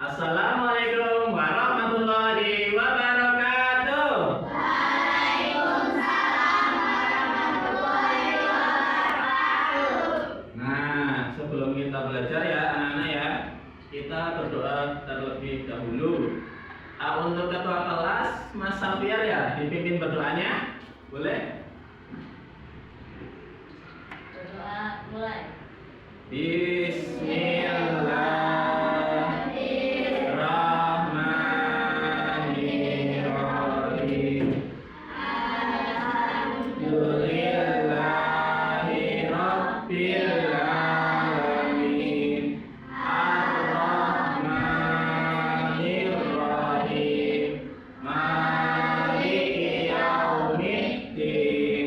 Assalamualaikum warahmatullahi wabarakatuh. Waalaikumsalam warahmatullahi wabarakatuh. Nah, sebelum kita belajar ya anak-anak ya, kita berdoa terlebih dahulu. Untuk ketua kelas Mas Safiar ya, dipimpin berdoanya, boleh? Berdoa mulai. Bismillahirrahmanirrahim. Alhamdulillahirabbil alamin. Ar-Rahmanir-Rahim. Maliki yaumiddin.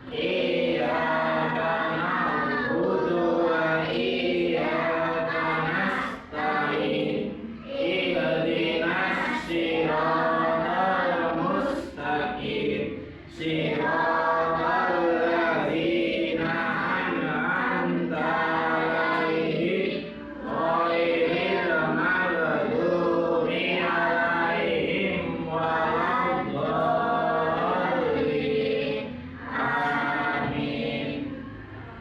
Iyyaka na'budu wa iyyaka nasta'in. Ihdinas siratal mustaqim. Siratal ladzina an'amta 'alaihim ghairil maghdubi 'alaihim waladdallin. Amin.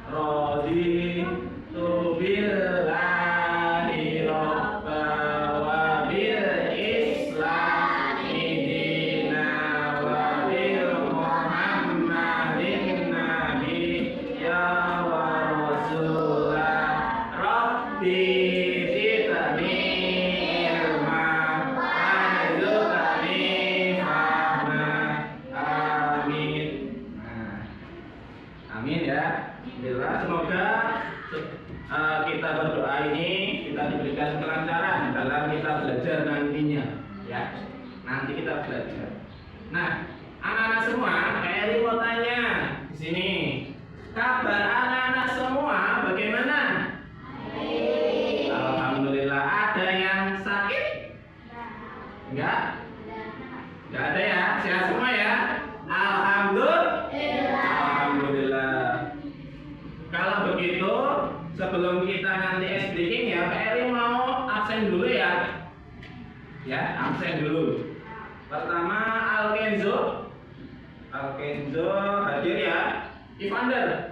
Raditu billahi robba wa bil islami dina wa bil muhammadin nabiyya wa rasulah. Rabbi zidni ilma warzuqni fahma. Amin. Amin ya. Alhamdulillah, semoga kita berdoa ini kita diberikan kelancaran dalam kita belajar nantinya ya. Nanti kita belajar. Nah, anak-anak semua, Kak Eri mau tanya di sini. Kabar anak-anak semua bagaimana? Alhamdulillah. Ada yang sakit? Enggak? Enggak ada ya? Sehat semua ya? Alhamdulillah. Kalau begitu, sebelum kita nanti ice breaking ya, Pak Eri mau absen dulu ya. Ya, absen dulu. Pertama Alkenzo hadir ya. Ivander,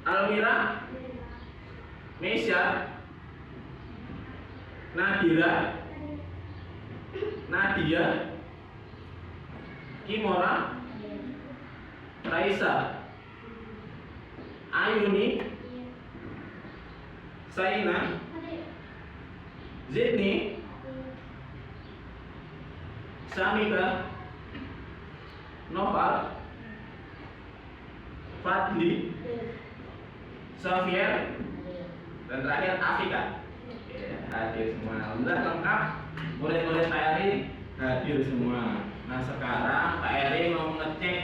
Almira, Mesya, Nadira, Nadia, Kimora, Raisa, Ayuni, Saina, Zidni, Samika, Noval, Fadli, Safier, dan terakhir Afika. Hadir semua. Udah lengkap. Murid-murid Pak Eri hadir semua. Nah sekarang Pak Eri mau ngecek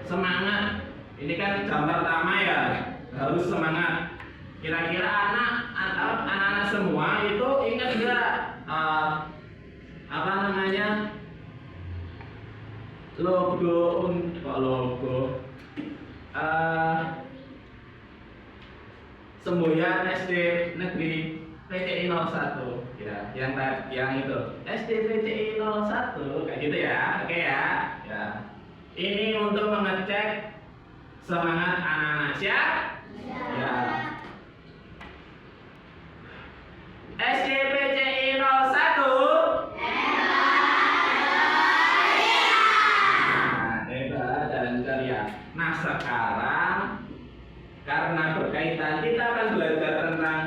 semangat. Ini kan jam pertama ya, harus semangat. Kira-kira anak-anak semua itu ingat nggak apa namanya logo semboyan SD Negeri PCI 01 ya, yang itu SD PCI 01 kayak gitu ya. Oke ya. Ya. Ini untuk mengecek semangat anak-anak. Siap? Ya. SD PCI 01. Hebat dan ceria. Nah sekarang karena berkaitan kita akan belajar tentang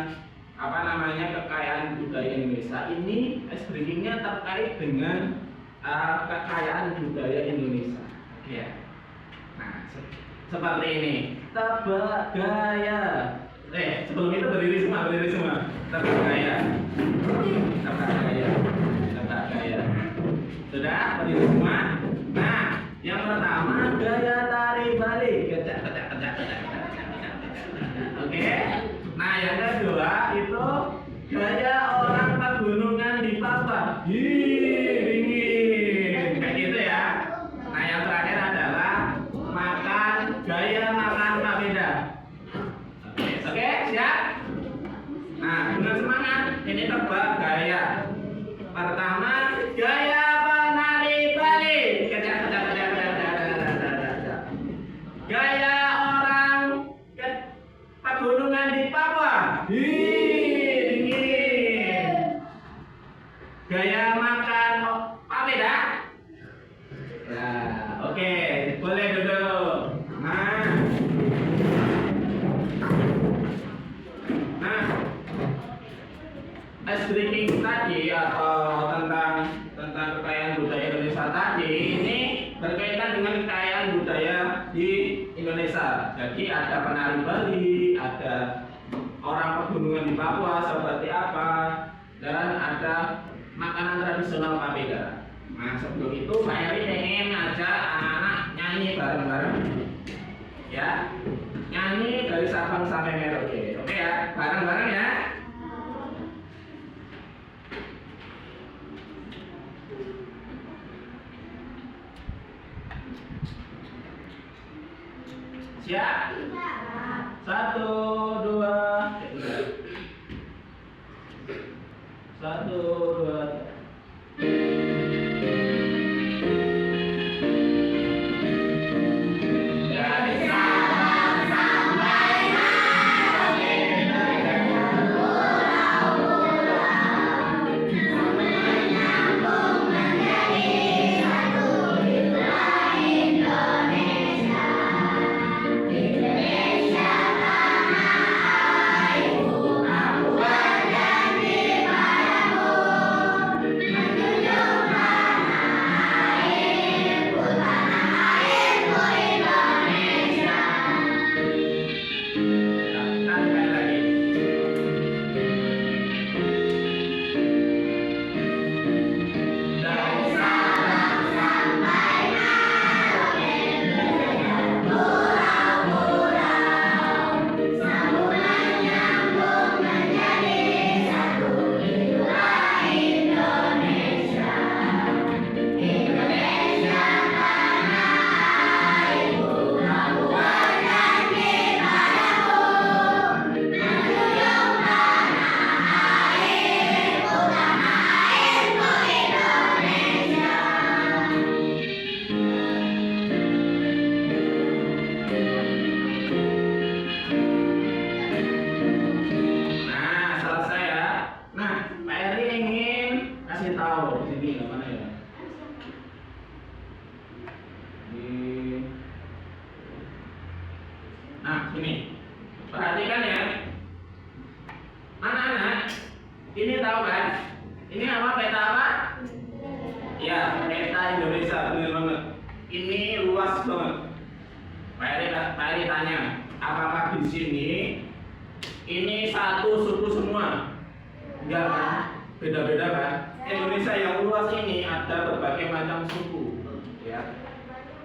apa namanya kekayaan budaya Indonesia. Ini ice breakingnya terkait dengan kekayaan budaya Indonesia. Ya. Nah seperti ini. Tebak gaya. Sebelum itu berdiri semua. Tebak gaya. Sudah berdiri semua. Nah yang pertama gaya tari balik. Kejak. Oke. Nah yang kedua itu gaya orang pegunungan di Papua. Dingin. Kayak gitu ya. Nah yang terakhir adalah gaya makan papeda. Oke, siap? ini tebak gaya. Pertama, gaya penari Bali. Gaya orang pegunungan di Papua. Dingin. Gaya makan papeda. Nah, oke, boleh duduk. Es drinking tadi atau tentang kekayaan budaya Indonesia tadi ini berkaitan dengan kekayaan budaya di Indonesia. Jadi ada penari Bali, ada orang pegunungan di Papua seperti apa, dan ada makanan tradisional papeda. Nah, sebelum itu Pak Eri ingin ngajak anak-anak nyanyi bareng-bareng, ya, nyanyi dari Sabang sampai Merauke. Oke ya, bareng-bareng ya. Siap? Satu, dua, satu, dua, Nah, ini perhatikan ya, anak-anak. Ini tahu kan? Ini apa, peta apa? Ya, peta Indonesia, benar banget. Ini luas banget. Pak Eri tanya, apakah di sini ini satu suku semua? Enggak kan? Beda-beda kan? Indonesia yang luas ini ada berbagai macam suku, ya.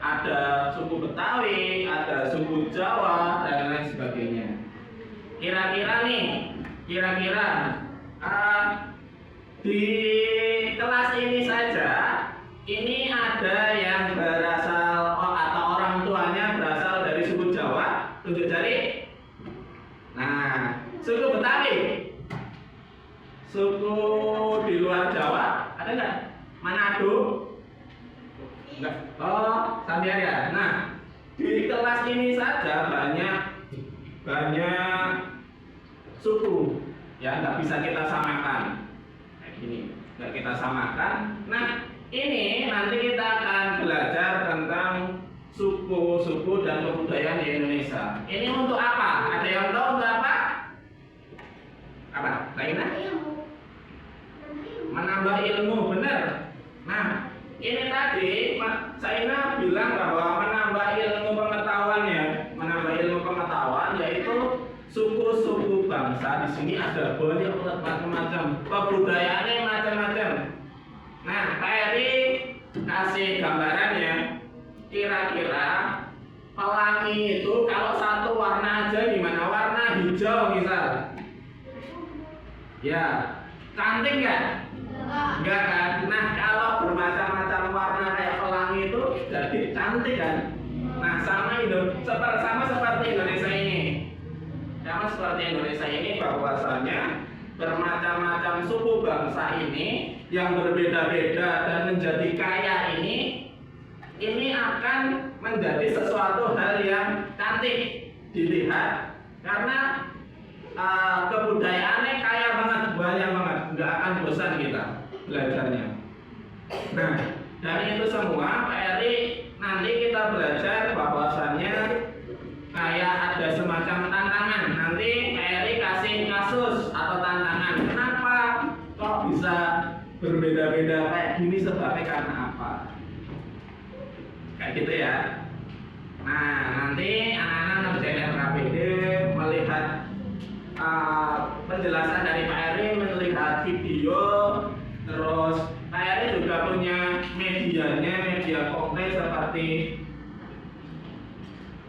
Ada suku Betawi, ada suku Jawa, dan lain sebagainya. Kira-kira di kelas ini saja, ini ada yang berasal atau orang tuanya berasal dari suku Jawa, tunjuk jari. Nah, suku Betawi, suku di luar Jawa, ada nggak? Manado? Enggak. Oh, Sambiar ya. Nah, di kelas ini saja banyak suku, ya, nggak bisa kita samakan kayak gini, nggak kita samakan. Nah, ini nanti kita akan belajar tentang suku-suku dan kebudayaan di Indonesia. Ini untuk apa? Ada yang tahu untuk apa? Apa? Lainnya? Menambah ilmu, benar. Nah, ini tadi Saina bilang bahwa menambah ilmu pengetahuan yaitu suku-suku bangsa. Di sini ada banyak macam-macam, kebudayaannya macam-macam. Nah, Pak Eri kasih gambarannya. Kira-kira pelangi itu kalau satu warna aja gimana? Warna hijau misal. Ya, cantik nggak? Enggak kan? Nah, kalau bermacam-macam warna kayak pelangi itu jadi cantik kan? Nah, sama seperti Indonesia ini. Sama seperti Indonesia ini bahwasanya bermacam kehidupan suku bangsa ini yang berbeda-beda dan menjadi kaya ini akan menjadi sesuatu hal yang cantik dilihat karena kebudayaannya kaya banget, banyak banget, nggak akan bosan kita belajarnya. Nah, dari itu semua Pak Eri nanti kita belajar bahwasannya kayak ada semacam tantangan. Nanti Pak Eri kasih kasus atau tantangan. Kenapa kok bisa berbeda-beda kayak gini, sebabnya karena apa? Kayak gitu ya. Nah, nanti anak-anak ngerjain RKPD melihat penjelasan dari Pak Eri, melihat video, terus Pak Eri juga punya medianya, media konkret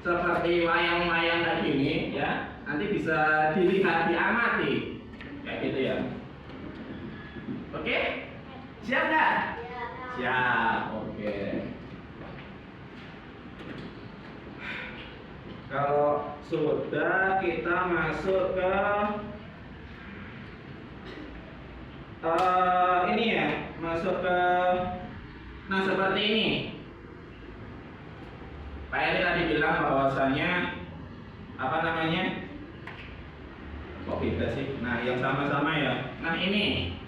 seperti wayang-wayang kayak gini ya. Nanti bisa dilihat, diamati kayak gitu ya. Oke? Siap nggak? Siap. Oke. Kalau sudah, kita masuk ke ini ya, masuk ke seperti ini. Pak Eri tadi bilang bahwasanya apa namanya? Kok beda sih? Nah, yang sama-sama ya. Nah, ini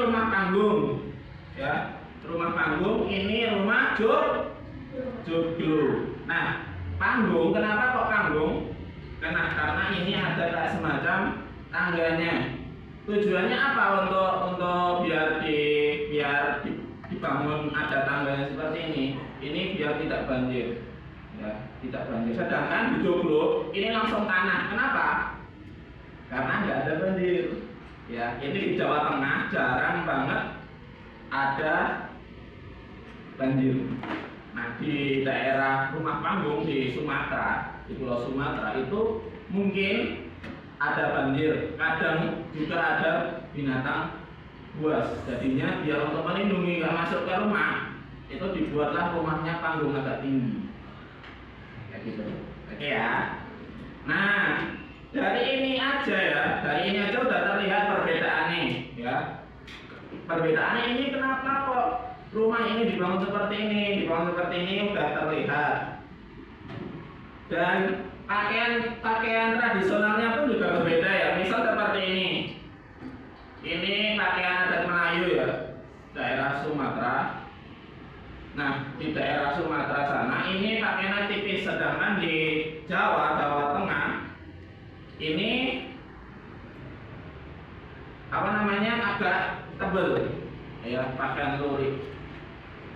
rumah panggung ya. Rumah panggung, ini rumah joglo. Nah, panggung, kenapa kok panggung? Karena ini ada kayak semacam tangganya. Tujuannya apa? Untuk biar dibangun ada tangganya seperti ini. Ini biar tidak banjir. Ya, tidak banjir. Sedangkan di joglo ini langsung tanah. Kenapa? Karena nggak ada banjir. Ya, ini di Jawa Tengah jarang banget ada banjir. Nah, di daerah rumah panggung di Sumatera, di Pulau Sumatera itu mungkin ada banjir, kadang juga ada binatang buas. Jadinya biar untuk melindungi nggak masuk ke rumah, itu dibuatlah rumahnya panggung agak tinggi, kayak gitu. Oke ya. Nah, dari ini aja udah terlihat perbedaannya, ya. Perbedaannya ini kenapa kok rumah ini dibangun seperti ini udah terlihat. Dan pakaian tradisionalnya pun juga berbeda ya. Misal seperti ini. Ini pakaian adat Melayu ya, daerah Sumatera. Nah, di daerah Sumatera sana ini pakaian tipis, sedangkan di Jawa Tengah ini agak tebel ya, pakaian lurik.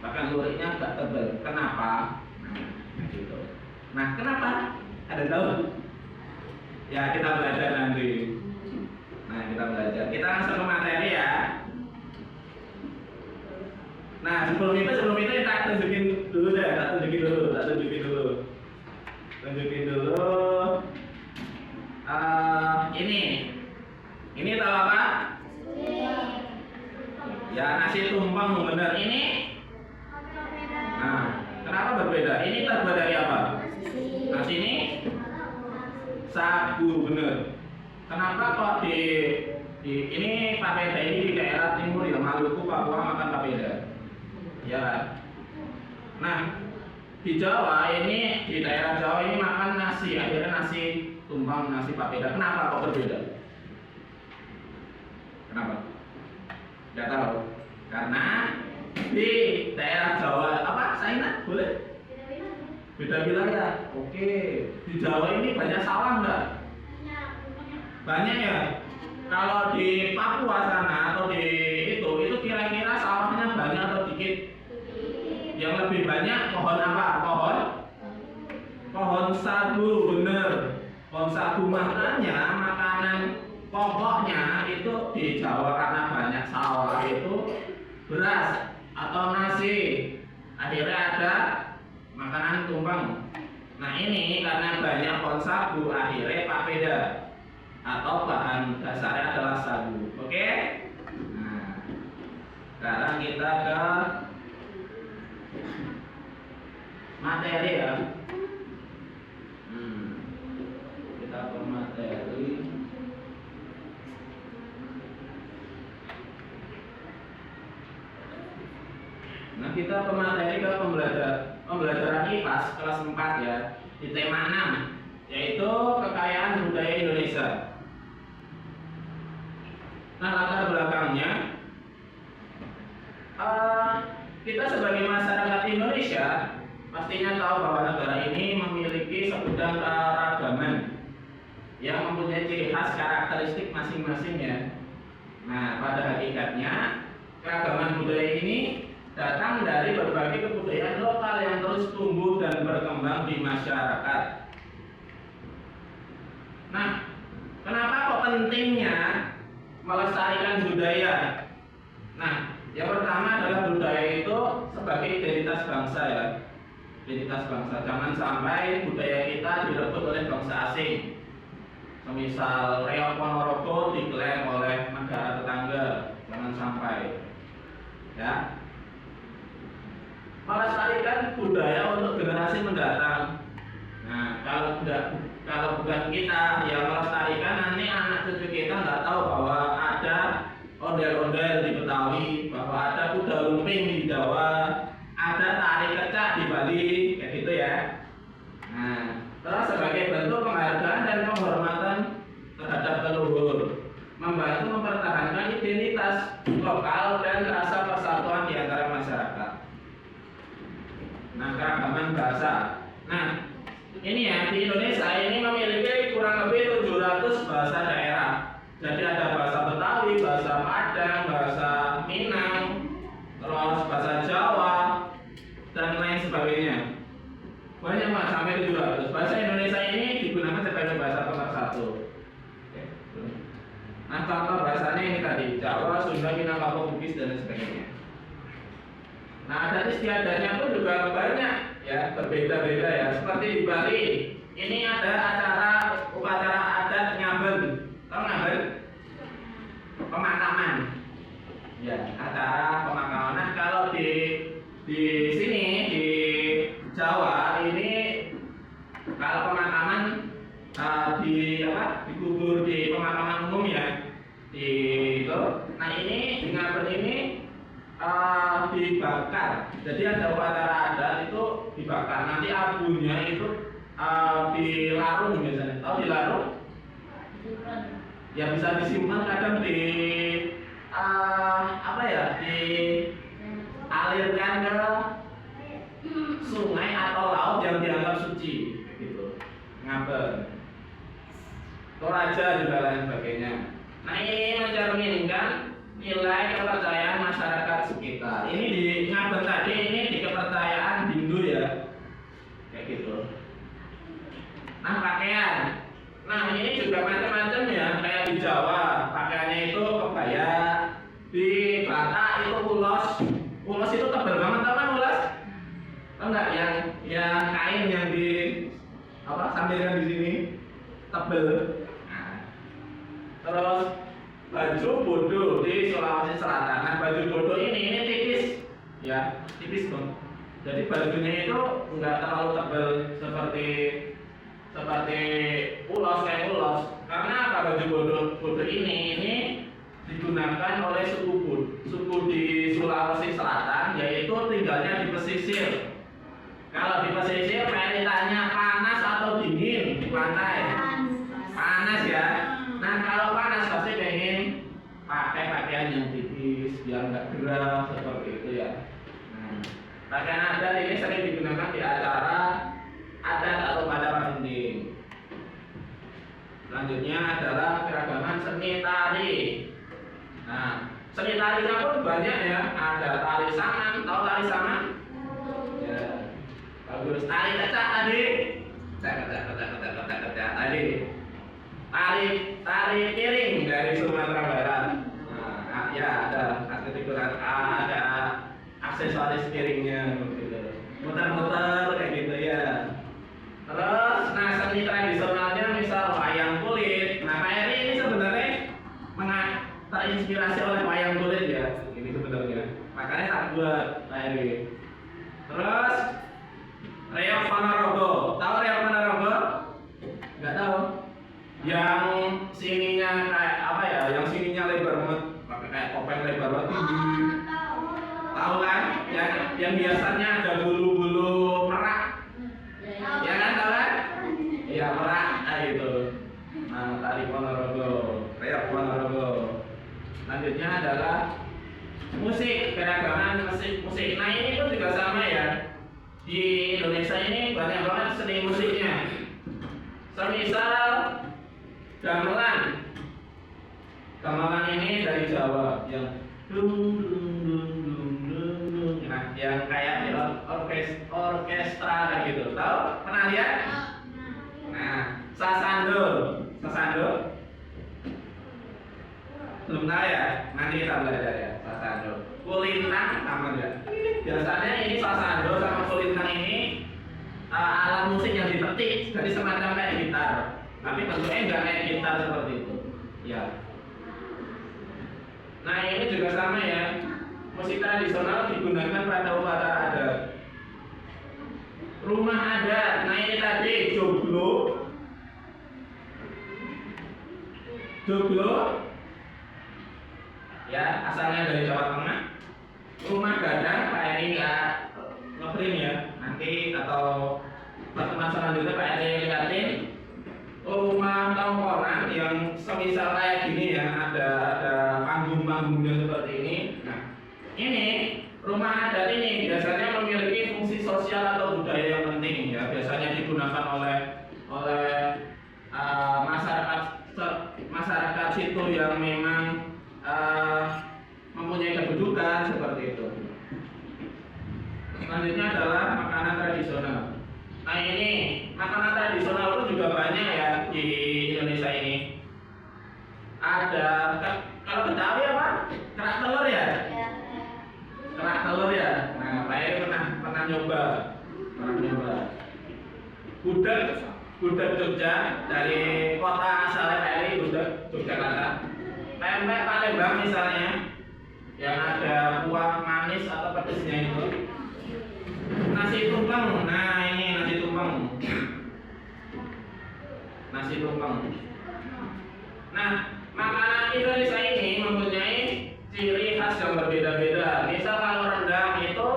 Pakaian luriknya agak tebal. Kenapa? Nah, gitu. Nah, kenapa? Ada tahu? Ya, kita belajar nanti. Nah, kita belajar. Kita langsung ke materi ya. Nah, sebelum itu tak tunjukin dulu deh. Tunjukin dulu. Ini tahu apa? Ya, nasi tumpeng, bener. Ini. Nah, kenapa berbeda? Ini terbuat dari apa? Nasi ini sagu, bener. Kenapa kok di ini papeda ini di daerah timur ya, Maluku, Papua makan papeda, ya kan? Nah, di Jawa ini, di daerah Jawa ini makan nasi, akhirnya nasi tumpeng, nasi papeda. Kenapa kok berbeda? Kenapa? Tidak tahu. Karena di daerah Jawa apa? Saina boleh? Beda wilayah. Oke. Di Jawa ini banyak sawah enggak? Banyak ya. Kalau di Papua sana atau di itu kira-kira sawahnya banyak atau dikit? Yang lebih banyak pohon apa? Pohon sagu, bener. Pohon sagu, makanya makanan pokoknya itu di Jawa karena banyak sawah itu beras atau nasi. Akhirnya ada makanan tumpeng. Nah, ini karena banyak pohon sagu, akhirnya papeda atau bahan dasarnya adalah sagu. Oke? Nah, sekarang kita ke materi ya. Kita ke materi. Nah, kita pemateri ke pembelajaran IPAS kelas 4 ya, di tema 6, yaitu kekayaan budaya Indonesia. Nah, latar belakangnya, kita sebagai masyarakat Indonesia pastinya tahu bahwa negara ini memiliki segudang keragaman yang mempunyai ciri khas karakteristik masing-masing ya. Nah, pada hakikatnya keragaman budaya ini datang dari berbagai kebudayaan lokal yang terus tumbuh dan berkembang di masyarakat. Nah, kenapa kok pentingnya melestarikan budaya? Nah, yang pertama adalah budaya itu sebagai identitas bangsa ya. Identitas bangsa, jangan sampai budaya kita direbut oleh bangsa asing. Semisal reok Ponorogo diklaim oleh negara tetangga, jangan sampai. Ya. Melestarikan budaya untuk generasi mendatang. Nah, kalau bukan kita yang melestarikan, nanti anak cucu kita nggak tahu bahwa ada ondel-ondel di Betawi, bahwa ada kuda lumping di Jawa, ada tari kecak di Bali, kayak gitu ya. Nah, terus sebagai bentuk penghargaan dan penghormatan terhadap leluhur, membantu mempertahankan identitas lokal dan rasa persatuan di antara masyarakat. Nah, keragaman bahasa. Nah, ini ya, di Indonesia ini memiliki kurang lebih 700 bahasa daerah. Jadi ada bahasa Betawi, bahasa Padang, bahasa Minang, terus bahasa Jawa, dan lain sebagainya. Banyak mas, sampai 700. Bahasa Indonesia ini digunakan sebagai bahasa pemersatu. Nah, contoh bahasanya ini tadi, Jawa, Sunda, Minangkabau, Bugis, dan lain sebagainya. Nah, adat istiadatnya pun juga banyak ya, berbeda-beda ya. Seperti di Bali, ini ada upacara adat Ngaben. Tahu Ngaben? Pemakaman. Ya, acara pemakaman. Nah, kalau di sini di Jawa ini kalau pemakaman dikubur di pemakaman umum ya. Nah, ini di Ngaben ini dibakar. Jadi ada upacara adat itu dibakar. Nanti abunya itu dilarung biasanya. Tahu dilarung? Ya bisa disimpan kadang di dialirkan ke sungai atau laut yang dianggap suci gitu. Ngaben. Toraja juga lain sebagainya. Nah, ini mencerminkan nilai kepercayaan masyarakat sekitar. Ini di Ngaben tadi ini di kepercayaan Hindu ya, kayak gitu. Nah, pakaian. Nah, ini juga macam-macam ya, kayak di Jawa pakaiannya itu kebaya, di Batak itu ulos. Ulos itu tebal banget, tau kan ulos? Tau nggak yang kain yang di sampingkan di sini tebel. Nah, terus baju bodo di Sulawesi Selatan. Nah, baju bodo ini tipis ya, tipis dong. Jadi bajunya itu enggak terlalu tebal seperti ulos kayak ulos. Karena apa, baju bodo ini digunakan oleh suku di Sulawesi Selatan, yaitu tinggalnya di pesisir. Kalau di pesisir kayak ditanya panas atau dingin di pantai. Panas ya. Nah, kalau panas pasti pengen pakai pakaian yang tipis biar nggak gerah seperti itu ya. Nah, pakaian adat ini sering digunakan di acara adat atau pada penting. Selanjutnya adalah keragaman seni tari. Nah, seni tarinya pun banyak ya. Ada tari saman, tahu tari saman? Ya, bagus. Tari kecak tadi. Tadi. Tari piring dari Sumatera Barat. Nah, ya ada aksesoris piringnya gitu. Muter-muter kayak gitu ya. Terus, nah seni tradisionalnya misal wayang kulit. Nah, Pak Eri ini sebenarnya terinspirasi oleh wayang kulit ya. Ini sebenarnya. Makanya tak buat Pak Eri. Terus, reok Ponorogo. Tahu reok Ponorogo? Nggak tahu. Yang sininya kayak apa ya? Yang sininya lebar banget, pakai kayak topeng lebar banget tinggi. Tahu kan? Yang biasanya ada bulu-bulu merak. Ya kan, tahu kan? Iya, merak, nah gitu. Nah, tari Ponorogo, reok Ponorogo. Selanjutnya adalah musik, keragaman musik. Nah, ini pun juga sama ya. Di Indonesia ini banyak banget seni musiknya. Semisal gamelan. Gamelan ini dari Jawa yang dung dung dung dung dung dung. Nah, yang kayak orkestra kayak gitu. Tahu? Pernah lihat? Nah, sasando. Belum tahu ya? Nanti kita belajar ya, sasando. Kulintang sama enggak? Biasanya ini sasando sama kulintang ini alat musik yang dipetik, jadi semacam kayak gitar. Tapi bentuknya enggak kayak gitar seperti itu. Ya. Nah, ini juga sama ya. Musik tradisional digunakan pada upacara adat. Rumah adat. Nah, ini tadi joglo. Ya, asalnya dari Jawa Tengah. Rumah gadang, Pak Eri nggak nge-print ya. Nanti atau pertemuan selanjutnya Pak Eri lihatin. Rumah tongkonan yang semisal kayak gini ya, ada panggung-panggungnya seperti ini. Nah, ini rumah adat ini biasanya memiliki fungsi sosial atau budaya yang penting ya. Biasanya digunakan oleh masyarakat situ yang memang mempunyai kedudukan seperti itu. Selanjutnya adalah makanan tradisional. Nah, ini makanan tradisional itu juga banyak ya di Indonesia ini. Ada kalau Betawi apa? Kerak telur ya? Kerak telur ya. Nah, Pak Eri pernah nyoba. Gudeg Jogja, dari kota asalnya Pak Eri, gudeg Yogyakarta. Pempek Palembang misalnya, yang ada kuah manis atau pedesnya itu. Nasi tumpeng, nah ini nasi tumpeng. Nah, makanan Indonesia ini mempunyai ciri khas yang berbeda-beda. Misal kalau rendang itu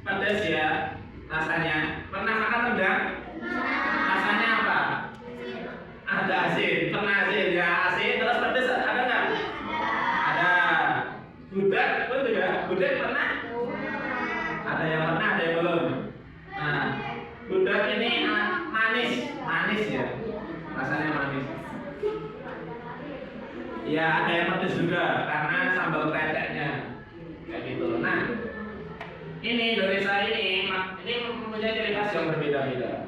pedas ya rasanya. Pernah makan rendang? Rasanya apa? Ada asin. Pernah asin ya, asin terus pedas ada nggak? Ada. Gudeg pernah? Ada yang pernah, ada yang belum. Nah, gudeg ini manis ya, rasanya manis. Ya, ada yang pedas juga karena sambal kreceknya kayak gitu. Nah, ini Indonesia ini mempunyai ciri khas yang berbeda-beda.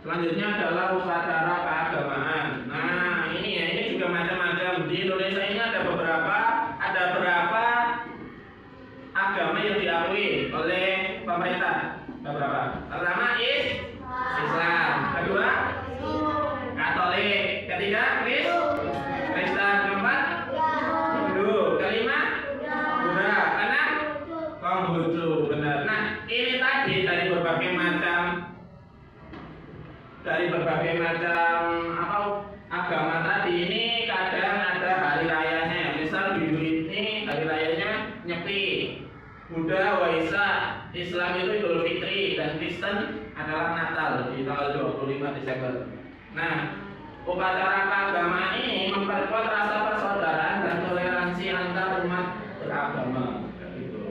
Selanjutnya adalah upacara keagamaan. Nah, ini juga macam-macam. Di Indonesia ini ada berapa agama yang diakui oleh pemerintah. Berapa? Pertama Islam, kedua Katolik, ketiga Kristen, keempat Hindu, kelima Buddha, keenam Konghucu. Benar. Nah, ini tadi dari berbagai macam agama tadi ini kadang ada hari rayanya. Misal Hindu ini hari rayanya Nyepi, Buddha Waisak, Islam itu Idul Fitri, dan Kristen adalah Natal di tanggal 25 Desember. Nah, upacara keagamaan ini memperkuat rasa persaudaraan dan toleransi antar umat beragama. Gitu.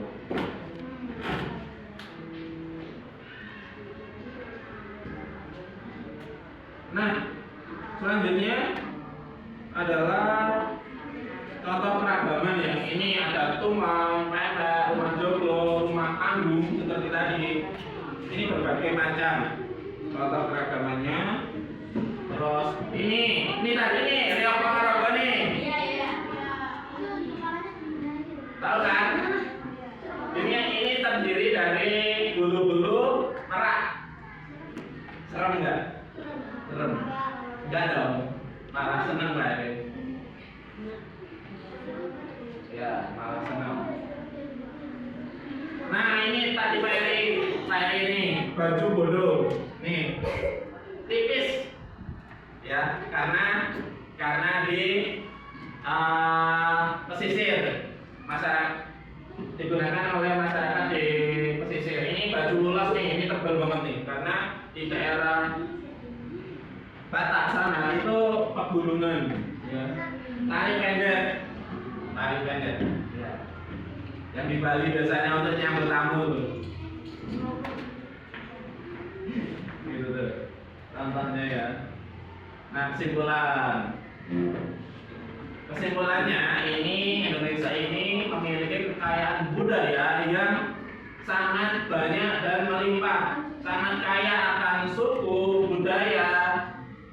Nah, selanjutnya adalah contoh keragaman ya. Ini ada tumbang, pempek, rumah joglo, rumah panggung seperti tadi. Ini berbagai macam contoh keragamannya. Terus ini tadi nih reok Ponorogo nih. Tahu kan? Ini terdiri dari bulu-bulu merak. Serem nggak? Serem. Enggak dong. Malah seneng lah ini. Ya, malah senang. Nah, ini tadi Pak Eri ini baju bodo. Nih. Tipis. Ya, karena di pesisir masyarakat digunakan oleh masyarakat di pesisir. Ini baju ulos nih, ini tebal banget nih, karena di daerah Batak sana itu pegunungan, ya. Tari pendek, ya. Yang di Bali biasanya untuk nyambut tamu tuh. Gitu tuh, contohnya ya. Nah, kesimpulannya ini Indonesia ini memiliki kekayaan budaya yang sangat banyak dan melimpah, sangat kaya akan suku, budaya,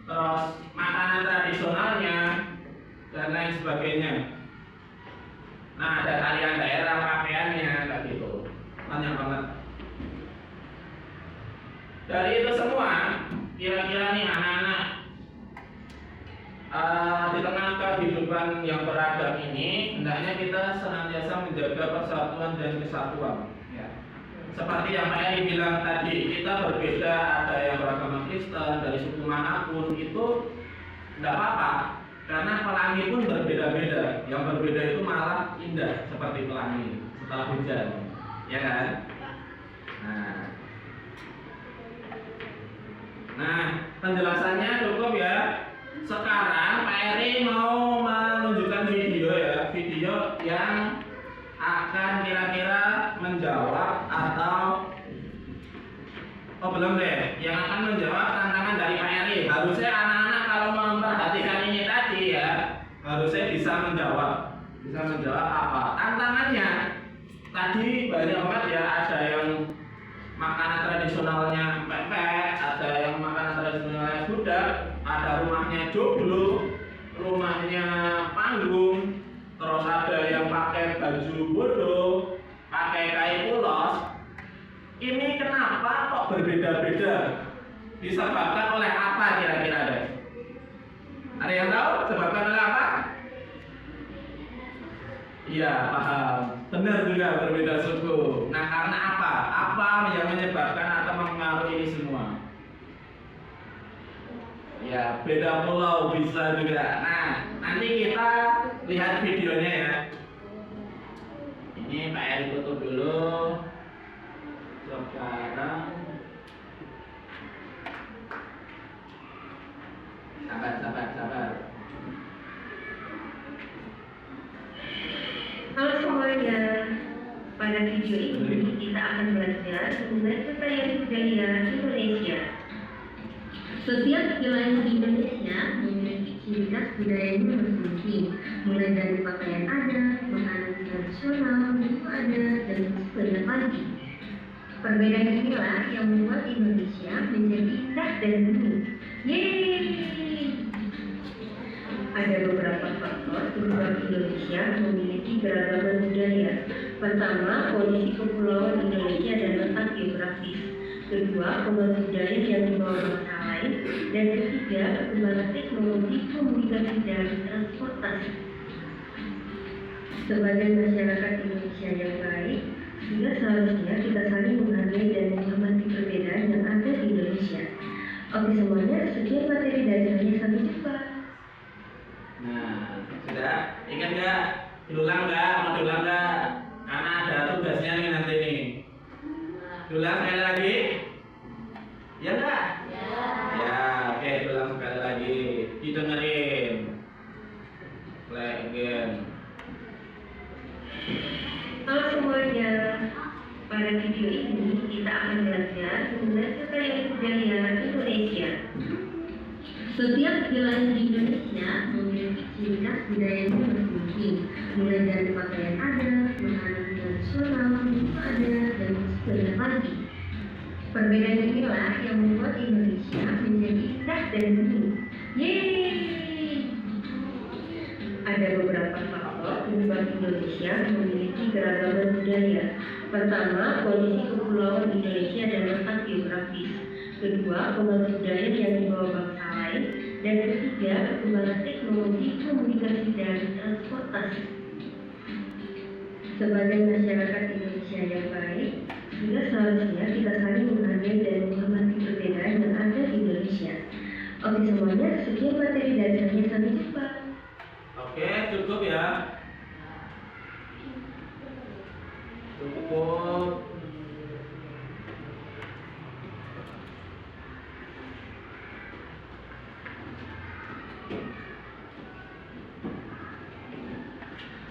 terus makanan tradisionalnya dan lain sebagainya. Nah, ada tarian daerah, pakaiannya kayak gitu, banyak banget. Dari itu semua, kira-kira nih anak-anak, di tengah kehidupan yang beragam ini, hendaknya kita senantiasa menjaga persatuan dan kesatuan. Ya. Seperti yang Pak Eri bilang tadi, kita berbeda, ada yang beragama Kristen, dari suku manapun, itu tidak apa-apa, karena pelangi pun berbeda-beda. Yang berbeda itu malah indah, seperti pelangi setelah hujan, ya kan? Nah, penjelasannya cukup ya. Sekarang Pak Eri mau menunjukkan video yang akan kira-kira menjawab atau belum deh, yang akan menjawab tantangan dari Pak Eri. Harusnya anak-anak kalau memperhatikan ini tadi ya, harusnya bisa menjawab apa tantangannya. Tadi banyak banget ya, ada yang makanan tradisionalnya pepek, ada yang makanan tradisionalnya budak, ada rumahnya joglo, rumahnya panggung, terus ada yang pakai baju bodoh, pakai kain ulos. Ini kenapa kok berbeda-beda? Disebabkan oleh apa kira-kira deh? Ada yang tahu disebabkan oleh apa? Iya, paham. Benar juga, berbeda suku. Nah, karena apa? Apa yang menyebabkan atau mempengaruhi ini semua? Ya, beda pulau bisa juga. Nah, nanti kita lihat videonya ya. Ini Pak Eri tutup dulu. Sekarang sabar. Halo semuanya, pada video ini kita akan belajar mengenai kekayaan budaya Indonesia. Setiap wilayah di Indonesia memiliki ciri khas budayanya masing-masing, mulai dari pakaian adat, makanan tradisional, buku adat, dan banyak lagi. Perbedaan inilah yang membuat Indonesia menjadi indah dan unik. Yeay! Ada beberapa faktor penyebab Indonesia memiliki keragaman budaya. Pertama, kondisi kepulauan Indonesia dan letak geografis. Kedua, pengaruh budaya yang dibawa bangsa lain. Dan ketiga, perkembangan teknologi, komunikasi, dan transportasi. Sebagai masyarakat Indonesia yang baik, sehingga seharusnya kita saling menghargai dan menghormati perbedaan yang ada di Indonesia. Oke semuanya, sekian materi dari saya. Sampai jumpa. Nah, sudah ingat nggak? Diulang nggak? Mau diulang nggak? Karena ada tugasnya nih nanti nih. Diulang sekali lagi? Ya nggak? Ya, oke, diulang sekali lagi. Didengerin. Play again. Halo semuanya, pada video ini kita akan belajar mengenai kekayaan budaya Indonesia. Setiap wilayah di Indonesia memiliki ciri khas budayanya masing-masing, mulai dari pakaian adat, makanan tradisional, buku adat, dan banyak lagi. Perbedaan inilah yang membuat Indonesia menjadi indah dan unik. Yeay! Ada beberapa faktor penyebab Indonesia memiliki keragaman budaya. Pertama, kondisi kepulauan Indonesia dan letak geografis. Kedua, pengaruh budaya yang dibawa bangsa lain. Dan ketiga, perkembangan teknologi, komunikasi, dan transportasi. Sebagai masyarakat Indonesia yang baik, sehingga seharusnya kita saling menghargai dan menghormati perbedaan yang ada di Indonesia. Oke semuanya, sekian materi dari saya. Sampai jumpa. Oke, cukup ya. Cukup.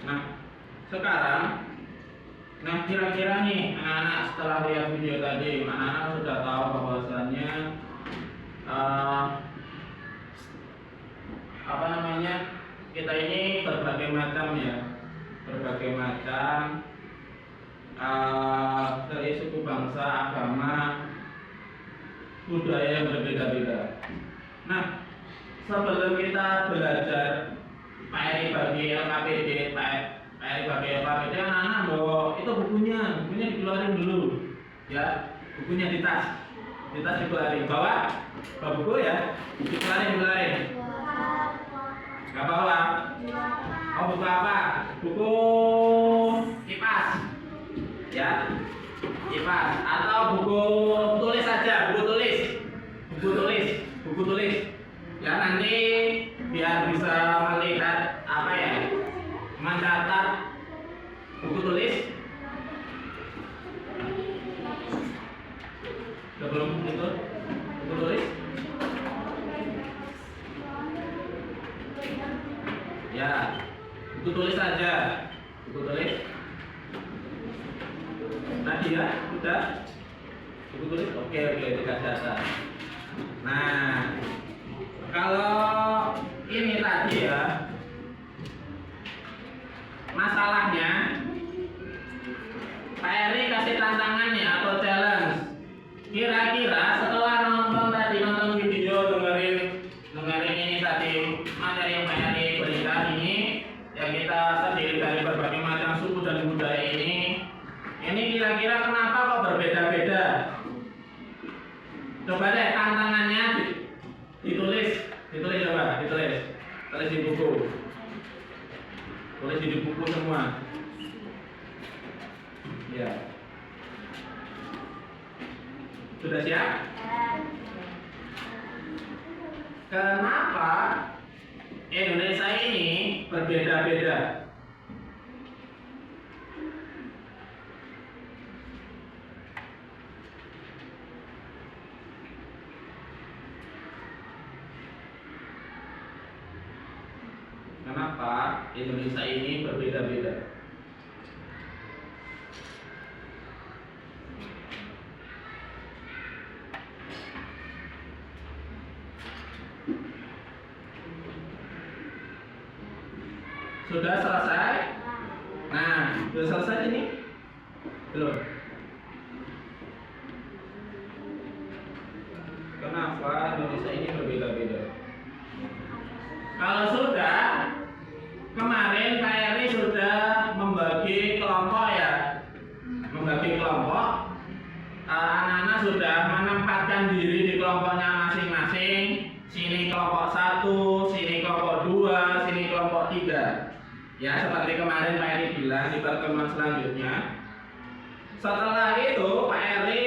Nah, sekarang, nah kira-kira nih anak-anak setelah lihat video tadi, anak-anak sudah tahu bahwasannya apa namanya, kita ini berbagai macam ya, berbagai macam dari suku, bangsa, agama, budaya yang berbeda-beda. Nah, sebelum kita belajar Pak Eri bagi LKPD, Pak Eri bagi LKPD, anak-anak bawa itu bukunya dikeluarin dulu, ya, bukunya di tas dikeluarin, bawa buku ya, dikeluarin. Nggak bawa? Oh, buku apa? Buku IPAS, ya, IPAS, atau buku tulis saja, buku tulis, ya, nanti biar bisa melihat apa ya, mencatat buku tulis. Sebelum itu buku tulis, ya, buku tulis saja, buku tulis. Nadia, udah? Buku tulis, oke, dikasih data. Nah, kalau ini tadi ya, masalahnya Pak Eri kasih tantangannya atau challenge. Kira-kira setelah nonton video, dengerin ini tadi materi yang Pak Eri berikan ini, yang kita terdiri dari berbagai macam suku dan budaya ini kira-kira kenapa kok berbeda-beda? Coba deh tantangannya ditulis coba, tulis di buku, tulis di buku semua, ya. Sudah siap? Kenapa Indonesia ini berbeda-beda? Kenapa Indonesia ini berbeda-beda? Sudah selesai? Nah, sudah selesai ini? Belum? Kenapa Indonesia ini berbeda-beda? Kalau sudah, kemarin Pak Eri sudah membagi kelompok ya, anak-anak sudah menempatkan diri di kelompoknya masing-masing. Sini kelompok 1, sini kelompok 2, sini kelompok 3. Ya, seperti kemarin Pak Eri bilang di pertemuan selanjutnya. Setelah itu Pak Eri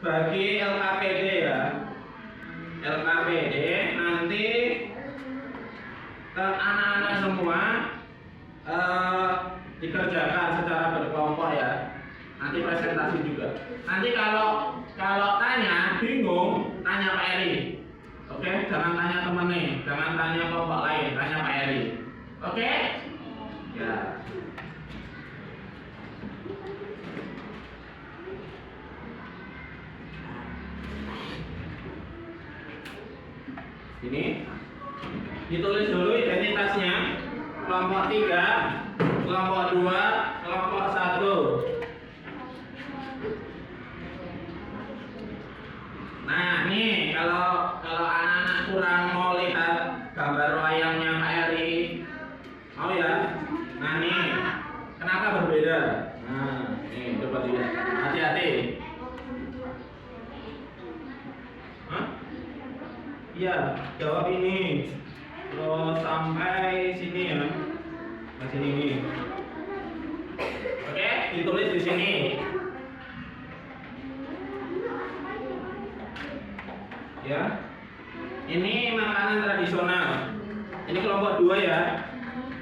bagi LKPD ya, LKPD nanti anak-anak semua dikerjakan secara berkelompok ya. Nanti presentasi juga. Nanti kalau tanya bingung, tanya Pak Eri. Oke, jangan tanya temen nih, jangan tanya kelompok lain, tanya Pak Eri. Oke? Ya. Ini ditulis dulu identitasnya. Kelompok 3, kelompok 2, kelompok 1. Nah, nih kalau anak-anak kurang mau lihat gambar wayangnya Pak Eri, mau ya? Nah, nih kenapa berbeda? Nah, nih coba lihat, hati-hati. Hah? Iya, jawab ini. Terus sampai sini ya. Nah, sini nih. Oke, ditulis di sini. Ya, ini makanan tradisional. Ini kelompok 2 ya.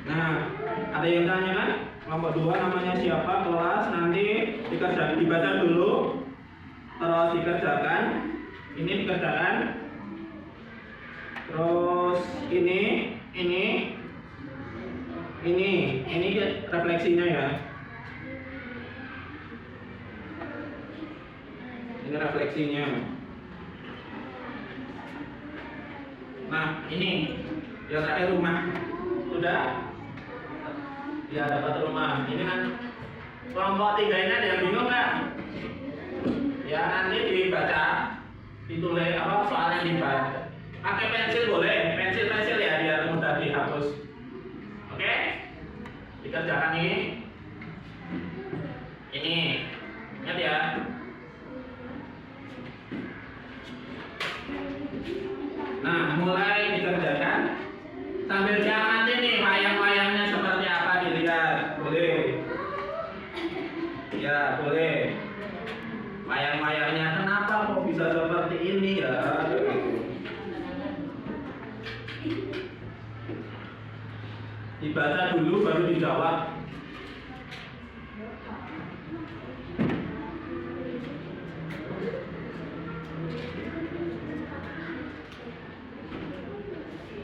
Nah, Ada yang tanya kan? Kelompok 2 namanya siapa, kelas, nanti dibaca dulu, terus dikerjakan. Ini dikerjakan. Terus ini refleksinya ya. Ini refleksinya. Nah, ini yang terakhir rumah. Sudah? Ya, dapat rumah. Ini kan kelompok 3 ini ada yang bingung nggak? Ya, nanti dibaca, ditulis apa soalnya dibaca. Pakai pensil boleh, pensil ya biar mudah dihapus. Oke? Dikerjakan ini. Ingat ya. Nah, mulai dikerjakan sambil diamati nih wayang-wayangnya seperti apa dilihat. Boleh. Ya, boleh. Wayang-wayangnya kenapa kok bisa seperti ini ya? Dibaca dulu baru dijawab.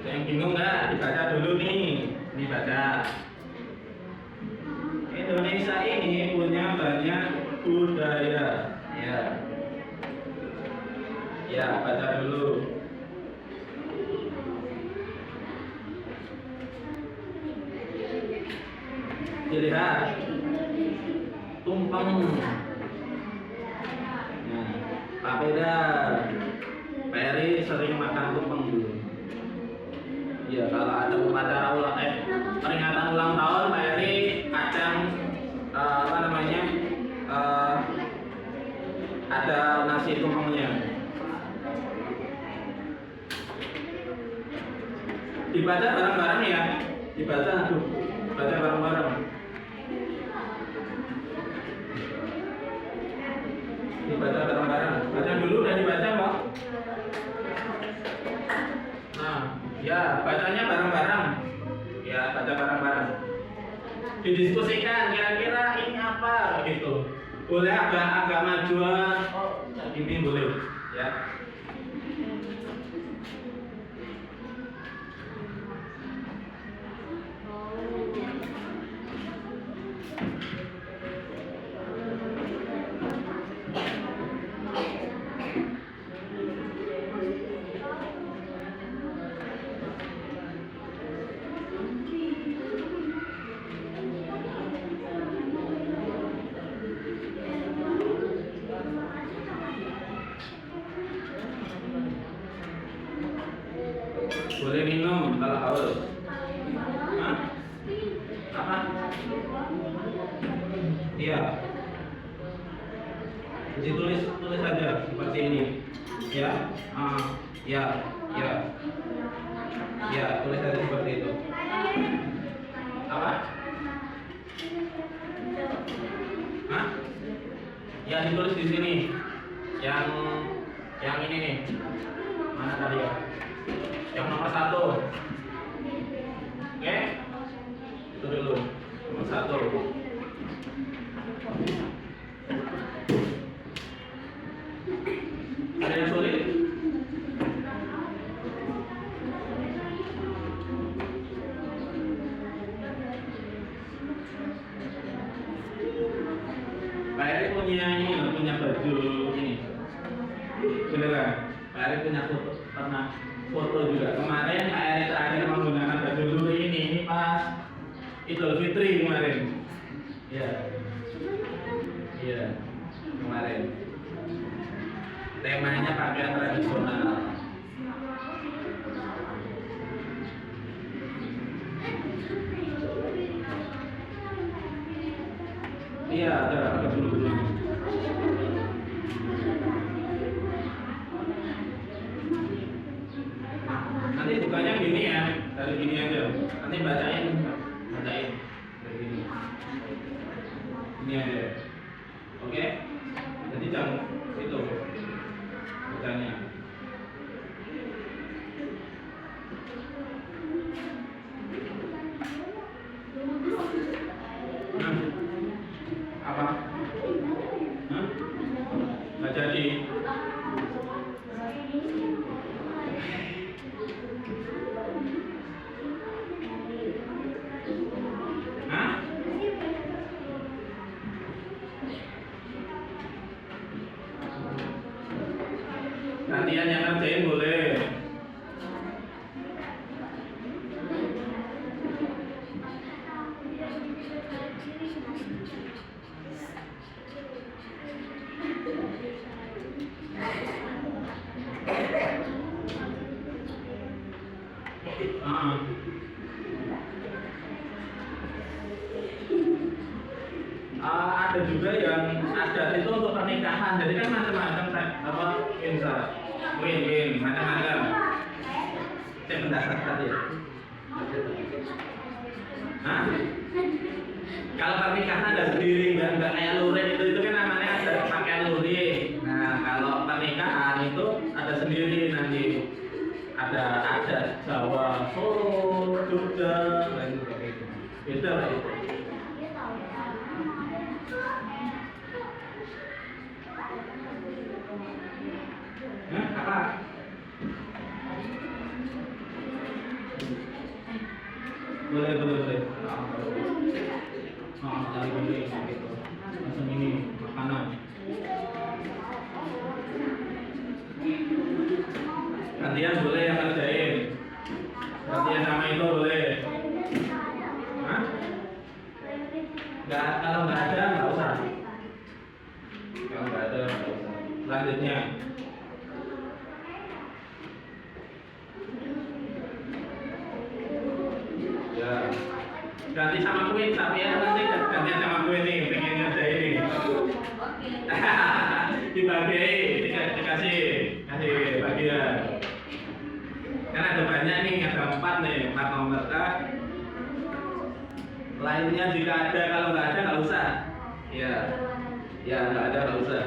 Yang bingung nggak? Dibaca dulu nih. Dibaca. Indonesia ini punya banyak budaya. Ya, baca dulu. Dilihat. Tumpeng. Nah, Pak Peda. Peri sering makan tumpeng dulu. Ya, kalau ada upacara peringatan ulang tahun, Pak Eri kadang ada nasi tumpengnya. Dibaca bareng-bareng ya. Baca bareng-bareng. Dibaca bareng-bareng. Baca dulu dan dibaca, Pak. Nah, ya, bacanya bareng-bareng. Ya, baca bareng-bareng. Didiskusikan kira-kira ini apa gitu. Boleh agak majuan. Oh, ini boleh, ya. Boleh minum kalau haus. Hah? Apa? Iya. Jadi tulis saja seperti ini. Ya. Ya, tulis saja seperti itu. Apa? Hah? Ya, ditulis di sini. Yang ini nih. Mana tadi ya? Yang nomor 1. Oke? Itu dulu. Nomor 1. Ada yang sulit? Pak Erik punya baju ini. Beneran? Pak Erik punya foto juga. Kemarin Pak Erik terakhir menggunakan baju dulu ini pas Idul Fitri kemarin. Iya. Kemarin. Temanya pakaian tradisional. Iya, ada dulu. Nanti bukanya gini ya, dari gini aja. Nanti bacain dari gini. Ini aja. Oke? Jadi jangan itu bacanya. Hah? Apa? Hah? Nggak jadi. Hah? Gantian yang ngerjain boleh. Ada juga yang adat itu untuk pernikahan, jadi kan macam-macam apa win macam-macam. Saya mendasar tadi ya. Hah? Kalau pernikahan ada sendiri, nggak kayak lurik itu kan namanya ada pakai lurik. Nah kalau pernikahan itu ada sendiri nanti, ada Jawa, Solo, Jogja, dan gitu. Beda lah itu. Apa? Boleh. Tadi boleh gitu. Langsung ini makanan. Gantian boleh yang kerjain. Gantian sama itu boleh. Hah? Kalau nggak ada nggak usah. Kalau nggak ada nggak usah. Selanjutnya. Ganti sama kue, tapi ya nanti gantian sama kue nih, pengen ngerjain ini. Dibagi, dikasih bagian. Kan ada banyak nih, ada 4 nih, 4 nomor kan. Lainnya jika ada, kalau nggak ada nggak usah. Ya nggak ada nggak usah.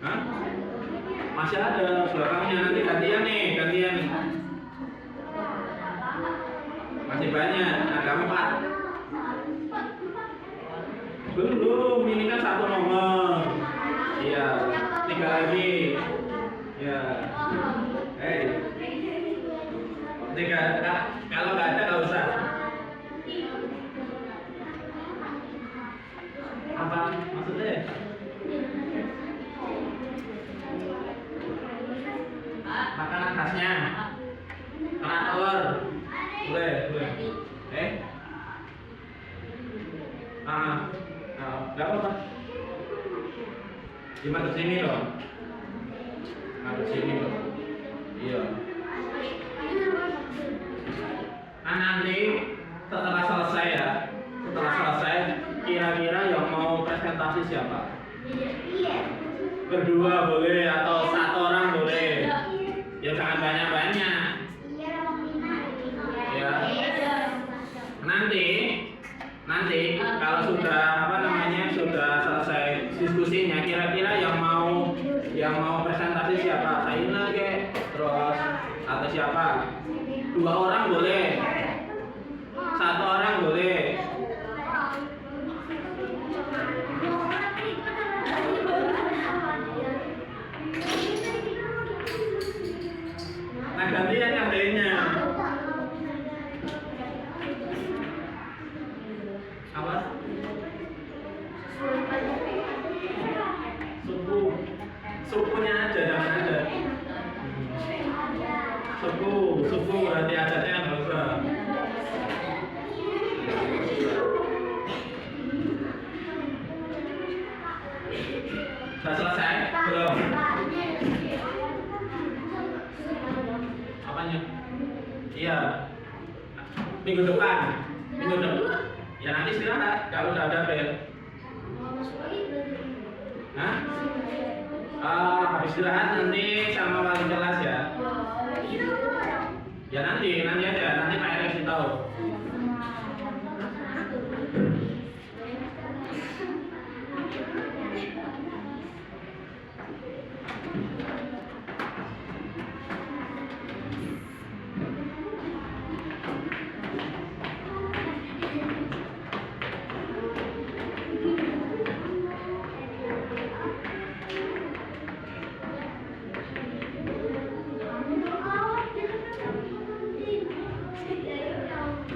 Hah? Masih ada belakangnya, nanti gantian nih, gantian. Masih banyak, ada 4. Belum, ini kan 1 nomor. Iya, 3 lagi. Ya. Kalau nggak ada nggak usah. Apa maksudnya? Makanan khasnya. Kerak telur. Boleh. Nggak apa-apa. Cuma ke sini loh. Ke sini loh. Iya. Nanti setelah selesai kira-kira yang mau presentasi siapa? Berdua boleh atau 1 orang boleh. Ya jangan banyak-banyak. Ya. Nanti kalau sudah sudah selesai diskusinya, kira-kira yang mau presentasi siapa? Saina ke, terus atau siapa? 2 orang boleh, 1 orang boleh. Nah gantian yang lainnya. Apa? Sukunya aja, jangan ada. Suku berarti adatnya nggak usah. Sudah selesai? Belum? Apanya? Iya. Minggu depan. Ya nanti istirahat kalau udah ada bel. Hah? Habis istirahat nanti sama wali kelas ya. Ya nanti aja, nanti Pak Erik kasih tahu.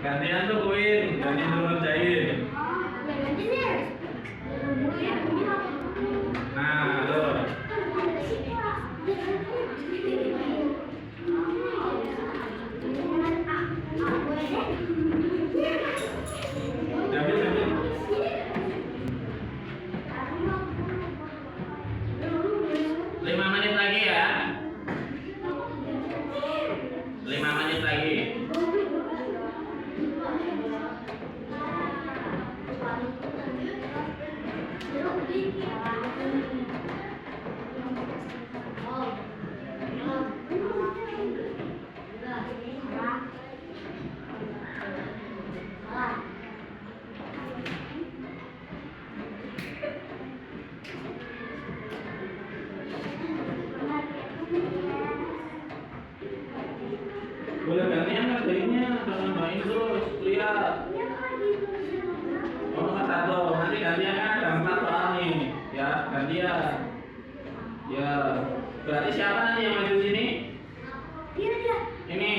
Gantian tuh Queen, gantian dulu ngerjain. Nah, tuh. Ambil, ambil. 5 menit lagi ya. 5 menit lagi. Boleh gantian ngerjainnya, jangan main terus. Lihat. Oh, nomor 1. Nanti gantian kan ada 4 soal nih. Ya, gantian. Ya. Berarti siapa nanti yang maju sini? Ini.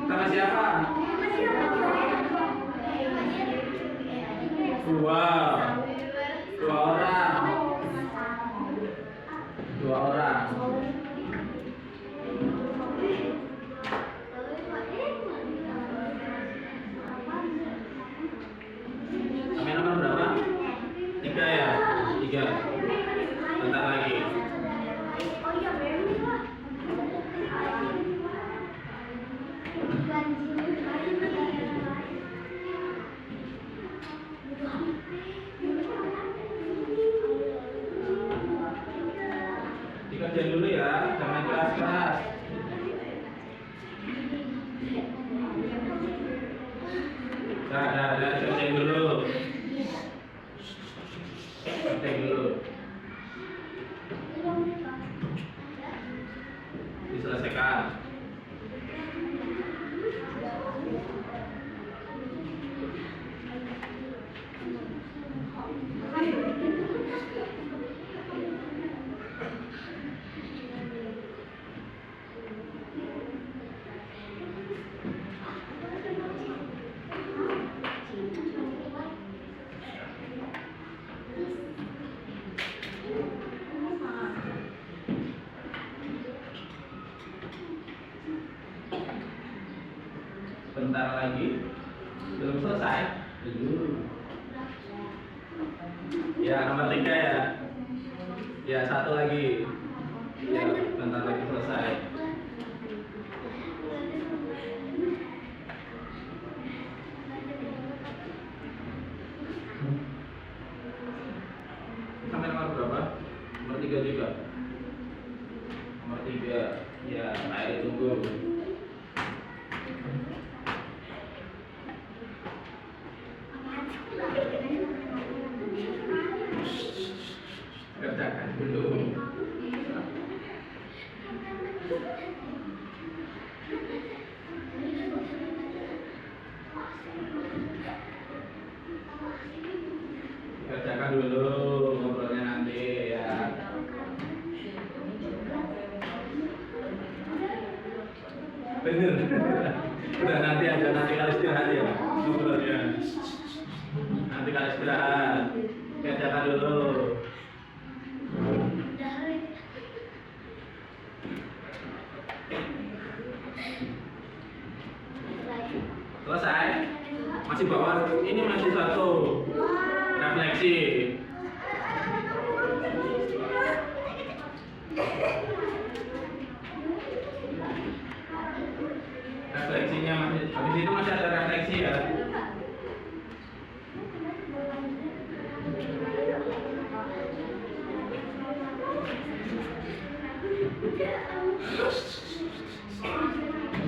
Sama siapa? 2. 2 orang. 2 orang. Sampai nomor berapa? 3 ya? 3. Bentar lagi. Dikerjain dulu ya, jangan keras-keras. Dah, dikerjain dulu. Kerjain dulu. Diselesaikan. Bentar lagi. Belum selesai. Belum. Ya, nomor 3 ya. Ya, 1 lagi. Ya, bentar lagi selesai. Sampai nomor berapa? Nomor 3 juga. Nomor 3. Ya, ayo tunggu. Kerjakan dulu. Kerjakan dulu, ngobrolnya nanti ya. Bener. Udah nanti aja, nanti kali istirahat ya ngobrolnya. Nanti kali istirahat. Kerjakan dulu. Selesai? Masih bawa, ini masih 1 refleksi. Refleksinya masih, habis itu masih ada refleksi ya.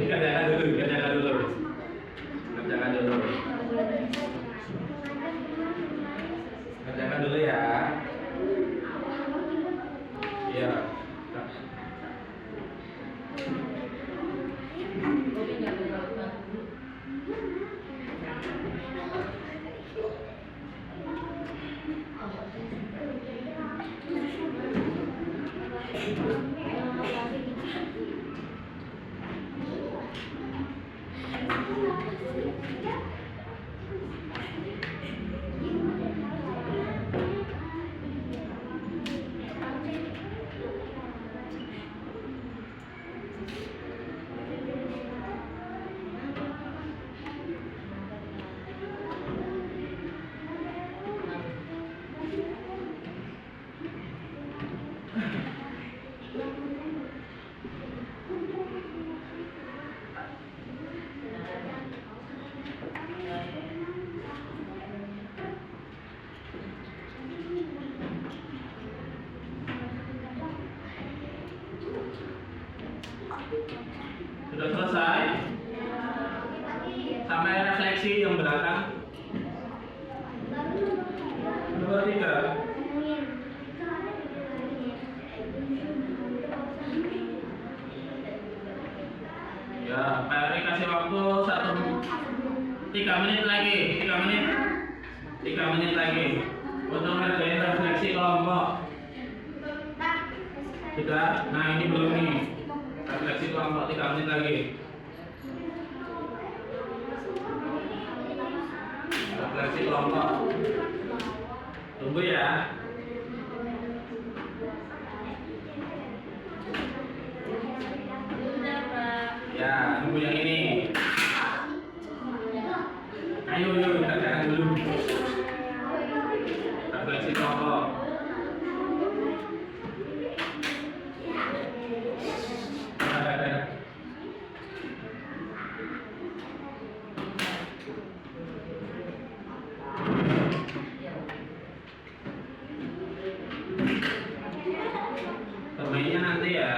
Kerjakan dulu, kerjakan dulu. Kerjakan dulu. Kerjakan dulu ya. Iya. sampai refleksi yang belakang. Nomor 3. Ya, Pak Eri kasih waktu 3 menit lagi, 3 menit lagi untuk ngerjain refleksi kelompok. Sudah, nah ini belum nih, refleksi kelompok 3 menit lagi. Refleksi kelompok, tunggu ya. Ya, tunggu yang ini. Ayo, kerjakan dulu. Refleksi kelompok. Termainnya nanti ya.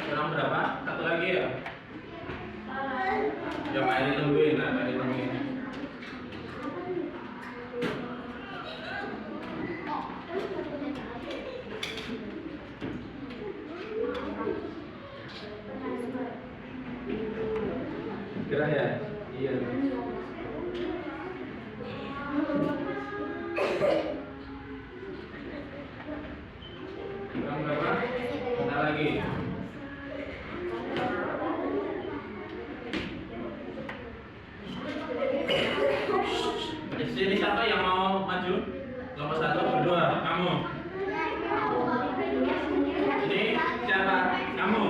Kurang berapa? Satu lagi ya? Ya Pak Eri tungguin, Pak Eri tungguin. Gerah ya? Iya. Kurang berapa? Bentar lagi. Di sini siapa yang mau maju? Nomor 1, berdua, kamu. Ini siapa? Kamu.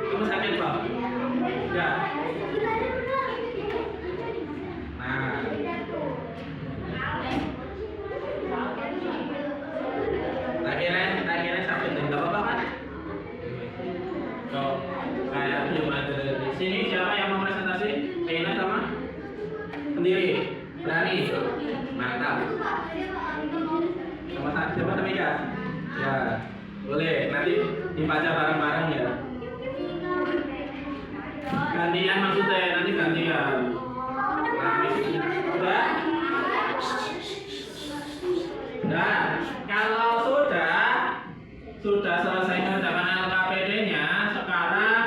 Kamu sakit Pak? Ya. Nah. Akhirnya sakit, nggak apa-apa kan? Tuh, kayak belum ada di sini. Siapa yang mau presentasi? Reina sama? Sendiri? Berani? Mantap. Coba Tamika. Ya, boleh. Nanti dibaca bareng-bareng ya. Gantian maksudnya, nanti gantian. Udah? Nah, kalau sudah selesai mengerjakan LKPD-nya, sekarang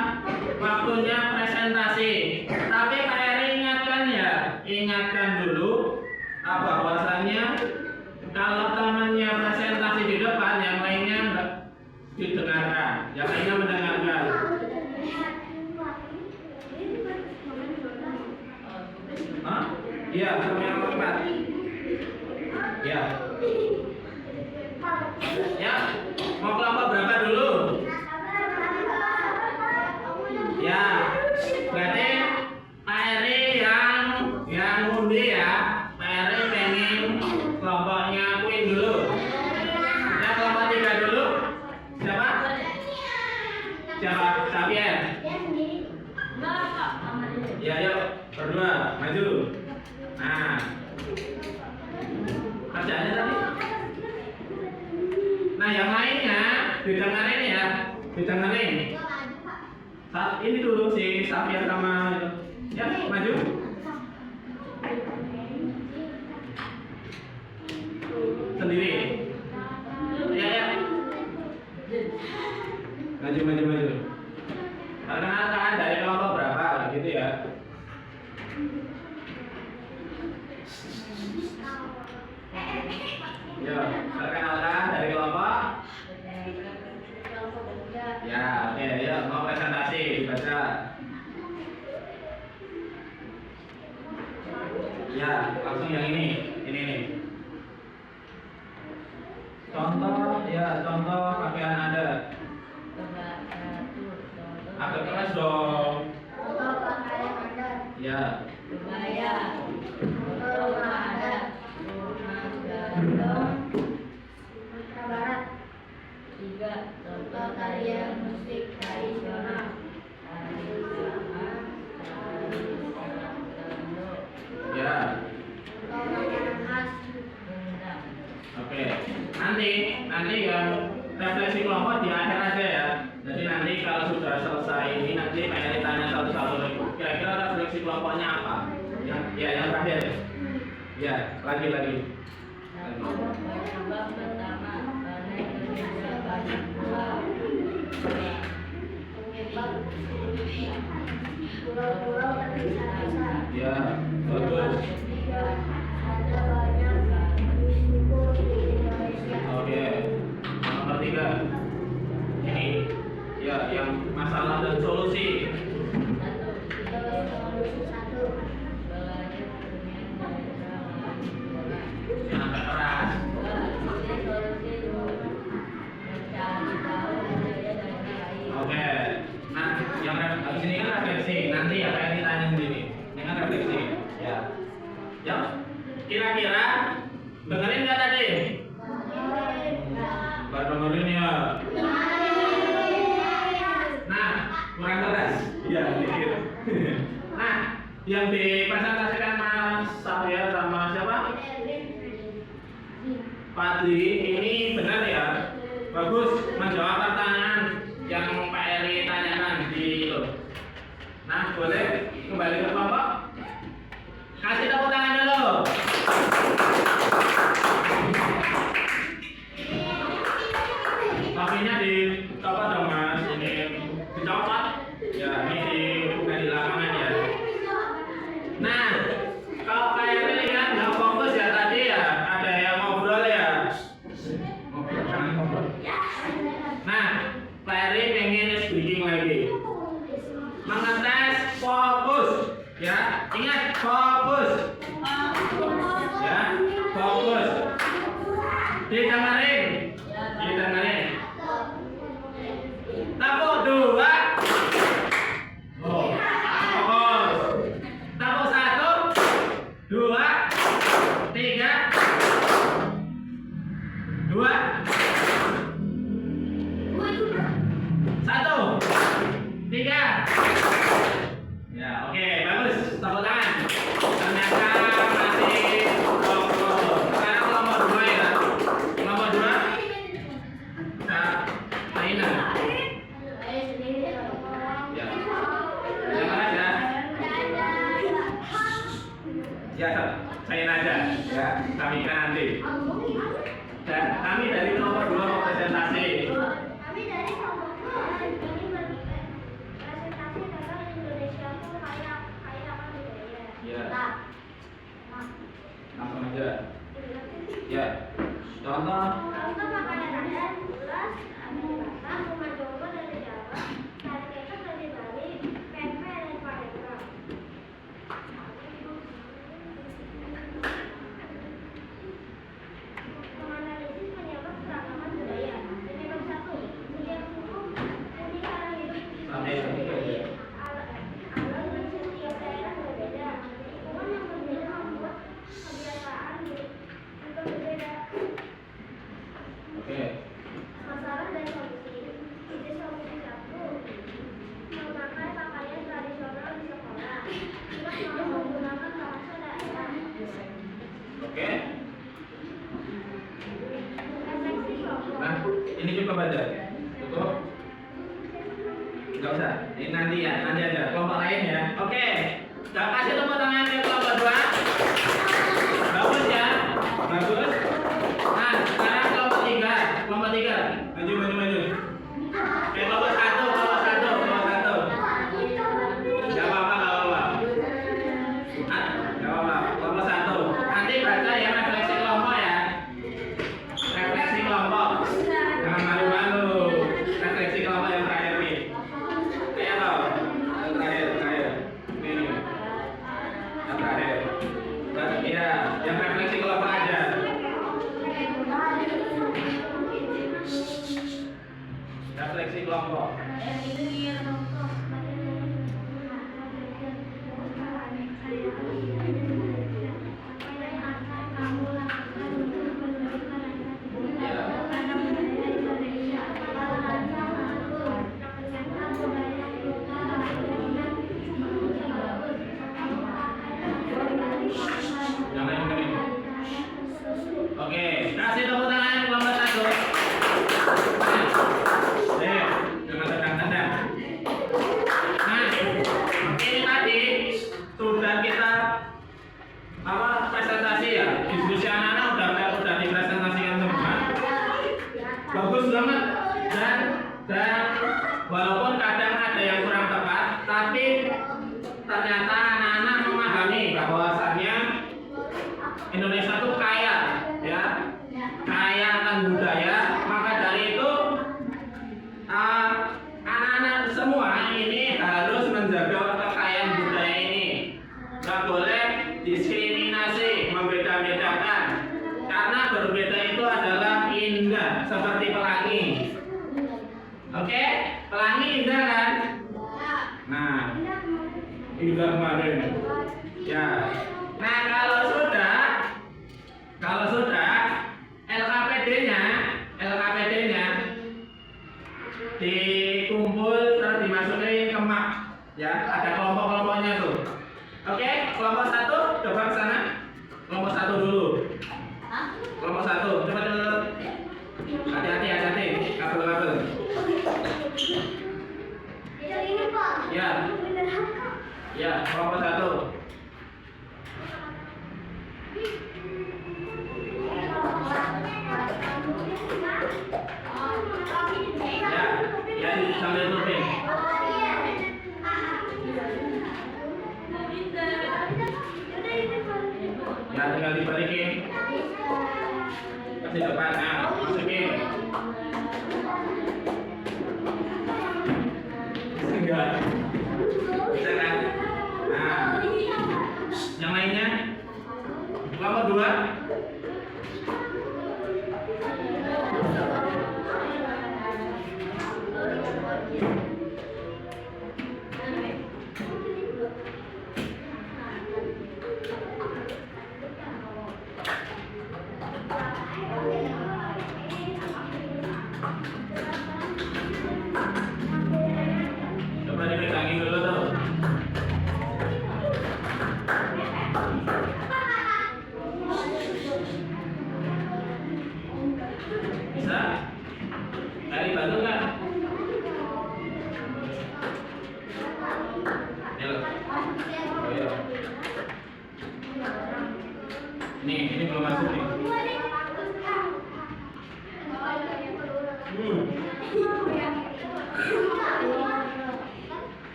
waktunya presentasi. Tapi Pak Eri ingatkan dulu bahwasanya kalau temannya presentasi di depan, yang lainnya enggak didengarkan, yang lainnya mendengarkan. Hah? Iya, sampai yang keempat. Ya. Ya, mau kelompok berapa dulu? Ya, berarti Pak Eri yang undi ya. Pak Eri pengen kelompoknya Queen dulu. Ya, kelompok 3 dulu. Siapa? Siapa? Xavier. Ya, yuk, berdua, maju. Nah, kerjaannya tadi. Nah, yang lainnya didengarin ya, didengarin. Saat ini dulu si Xavier sama ya maju. Sendiri. Ya. Maju. Perkenalkan dari kelompok berapa gitu ya. Ya, perkenalkan dari kelompok. Ya, oke, ya mau presentasi baca. Ya, langsung yang ini nih. Contoh pakaian Anda. Agak keras dong. Ya. Contoh tarian musik tradisional. Ya. Oke. Nanti nanti yang refleksi kelompok di akhir aja ya. Jadi nanti kalau sudah selesai ini nanti pengen ditanya satu-satu lagi. Kira-kira refleksi kelompoknya apa? Yang terakhir. Ya, lagi. Sebab pertama karena Indonesia banyak pulau. Pulau-pulau terpisah-pisah. Ya, bagus. Ketiga, ada banyak suku di Indonesia. Oke. Yang nomor 3. Ini ya yang masalah dan solusi. Solusi satu. Yang agak keras. Oke. Nah, yang habis ini kan refleksi. Nanti ya kayak ditanya sendiri. Ini kan refleksi. Ya. Ya. Kira-kira dengerin nggak tadi? Baru dengerin ya. Nah, kurang keras. Iya, dikit. Nah, yang dipresentasikan Mas Sahya sama siapa? Fadli, ini benar ya? Bagus menjawab pertanyaan yang Pak Eri tanyakan di itu. Nah, boleh kembali ke kelompok? Kasih tepuk tangan dulu. Tapinya dicopot dong Mas, ini dicopot. Ya, ini bukan di lapangan ya. Nah, kalau Pak Eri lihat nggak fokus ya tadi ya, ada yang ngobrol ya. Ngobrol, jangan ngobrol. Nah, Pak Eri pengen speaking lagi. Mengetes fokus, ya. Ingat fokus. Ya, fokus. Didengerin. Tepuk 2. Oh, fokus. Tepuk 1, 2, 3, 2, 1, 3. Ya, oke, bagus. Tepuk tangan. Ternyata masih fokus. Sekarang kelompok 2 ya. Kelompok 2. Nah, Aina. Ya. Yang mana ya? Ya, saya aja. Ya, kami kan nanti. Dan kami dari kelompok 2 mau presentasi. Kami dari kelompok 2 ini presentasi tentang Indonesia itu kayak apa budaya. Ya. Nah, Langsung aja. Ya. Contoh. Contoh makanan ada gelas, ada Batak, rumah Jawa dari Jawa, tari kecap dari Bali, pempek dari Palembang. Menganalisis penyebab keragaman budaya. Penyebab 1, setiap suku punya cara hidup Sampai sini. alam dan setiap daerah berbeda. Lingkungan yang berbeda membuat kebiasaan juga berbeda. Oke. Masalah dan solusi. Ide solusi 1, memakai pakaian tradisional di sekolah. Kita mau menggunakan bahasa daerah. Oke. Refleksi kelompok. Nah, ini cukup aja. Cukup. Enggak usah. Ini nanti ya, nanti ada kelompok lain ya. Oke. Kita kasih tepuk tangan ke kelompok 2. Bagus ya. Bagus. Nah, sekarang kelompok 3. Kelompok 3. Maju. Kelompok 1. Enggak apa-apa. Kelompok 1. Nanti baca ya refleksi kelompok ya. Refleksi kelompok. Jangan malu-malu. Refleksi kelompok yang terakhir nih. Ayo toh. Yang terakhir. Ini. Yang terakhir. Iya, yang refleksi kelompok aja. Refleksi kelompok. Jangan yang ini. Oke, kasih tepuk tangan kelompok 1. Bagus banget. Dan walaupun kadang ada yang kurang tepat, tapi ternyata anak-anak memahami bahwasannya Indonesia itu kaya, ya, kaya akan budaya. Maka dari itu anak-anak semua ini harus menjaga kekayaan budaya ini. Nggak boleh diskriminasi, membeda-bedakan, karena berbeda itu adalah indah seperti pelangi. Oke, pelangi indah kan? Nah, indah kemarin. Ya. Nah, kalau sudah LKPD-nya dikumpul terus dimasukin ke map, ya, ada kelompok-kelompoknya tuh. Oke, kelompok 1 coba ke sana. Kelompok 1 dulu. Kelompok 1, cepat. Hati-hati, kabel. Ini Pak. Ya. Beneran kok. Ya, kelompok 1. Ya, sambil tutup. Ya, tinggal dibalikin. Kasih depan, nah, masukin. Enggak. Bisa kan? Nah, yang lainnya. Kelompok 2. Coba dipegangin dulu tuh. Bisa? Cari bantu nggak? Ayo. Oh iya. Ini belum masuk nih.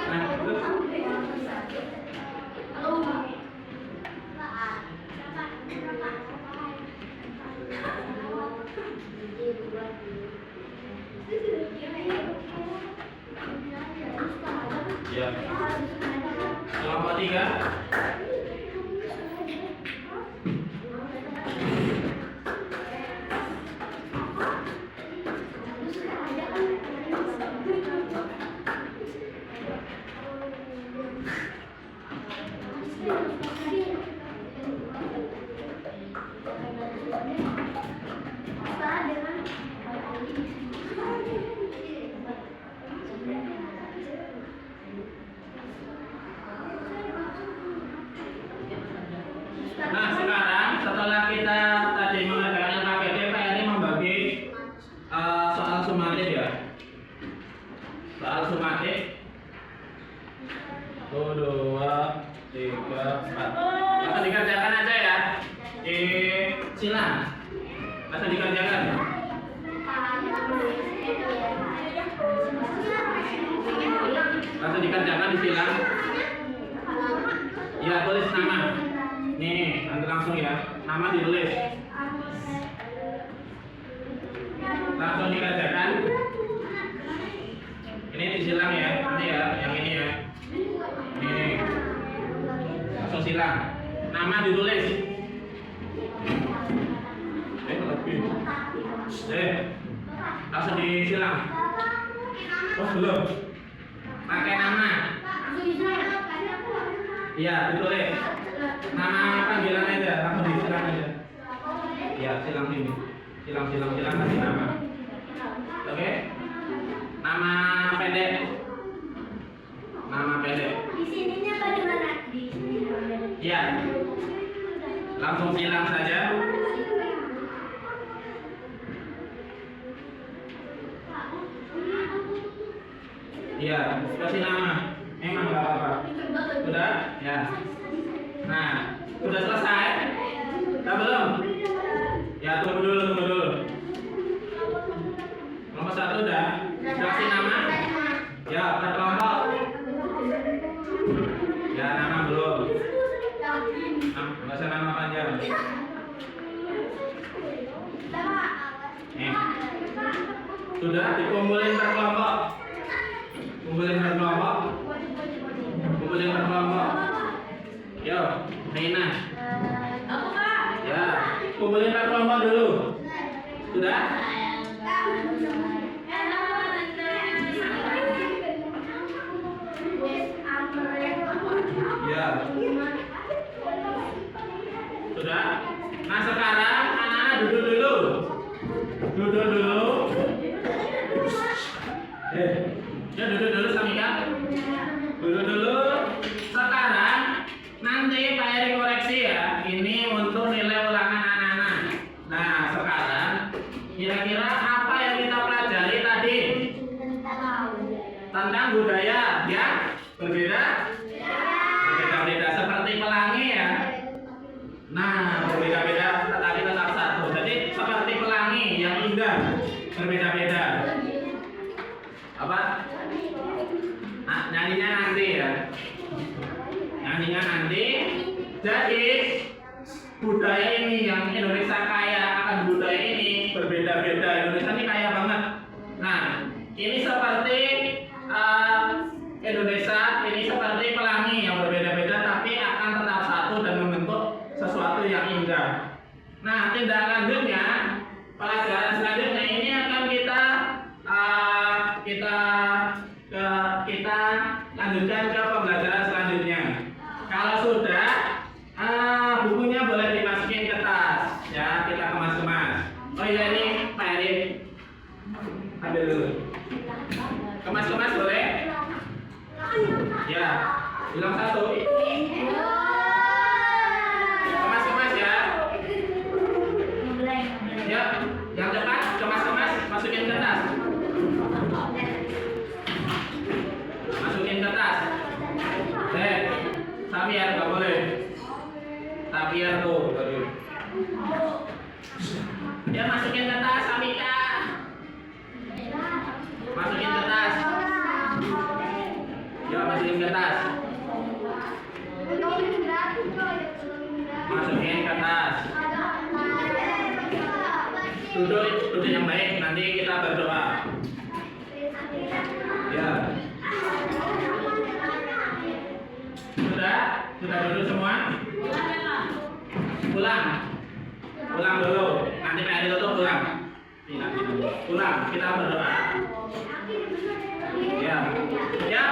Nah, terus. Ya. Kelompok 3. Nah, sekarang setelah kita tadi mengerjakan LKPD, Pak ini membagi soal sumatif ya. Soal sumatif. 1, 2, 3, 4. Langsung dikerjakan aja ya. Silang. Langsung dikerjakan. Langsung dikerjakan di silang. Ya, tulis nama. Nih, nanti langsung ya. Nama ditulis. Langsung dikerjakan. Ini disilang ya, nanti ya, yang ini ya. Ini. Langsung silang. Nama ditulis. Lebih. Langsung disilang. Oh, belum. Pakai nama. Iya, ditulis. Nama panggilan aja, langsung disilang aja. Iya, silang sini. Silang kasih nama. Oke? Nama pendek. Nama pendek. Di sininya bagaimana? Di sini. Iya. Langsung silang saja. Iya, kasih nama. Emang nggak apa-apa. Sudah? Ya. Nah, sudah selesai? Sudah belum? Ya, tunggu dulu. Sudah dikumpulin per kelompok. Kumpulin per kelompok. Kumpulin per kelompok. Yo, Nina. Apa Kak? Ya, kumpulin per kelompok dulu. Sudah? Ya. Sudah? Nah sekarang anak-anak duduk dulu. Duduk dulu. Ya duduk dulu Samika. Duduk dulu. Sekarang nanti Pak Eri koreksi ya. Ini untuk nilai ulangan anak-anak. Nah sekarang kira-kira apa yang kita pelajari tadi? Tentang budaya ya? Berbeda? Berbeda-beda seperti pelangi ya. Nah, berbeda-beda tetapi tetap satu. Jadi seperti pelangi yang indah, berbeda-beda. Apa? Nah, nyanyinya nanti ya. Nyanyinya nanti. Jadi budaya ini yang Indonesia kaya akan budaya ini berbeda-beda. Indonesia ini kaya banget. Nah, ini seperti Indonesia ini seperti pelangi yang berbeda-beda tapi akan tetap satu dan membentuk sesuatu yang indah. Nah, tindak lanjutnya, pelajaran selanjutnya ini akan kita lanjutkan ke pembelajaran selanjutnya. Kalau sudah, bukunya boleh dimasukin ke tas, ya kita kemas-kemas. Oh iya ini Pak Eri, ambil dulu. Kemas-kemas boleh? Ya, bilang satu. Kemas-kemas ya. Ya, yang cepat kemas-kemas masukin ke tas. Masukin ke tas. Sapiar nggak boleh. Sapiar tuh tadi. Ya masukin ke tas, Samika. Masukin ke tas. Ya masukin ke tas. Masukin ke tas. Duduk yang baik, nanti kita berdoa. Ya. Sudah duduk semua? Pulang. Pulang dulu. Nanti Pak Eri tutup pulang. Pulang, kita berdoa. Ya. Ya,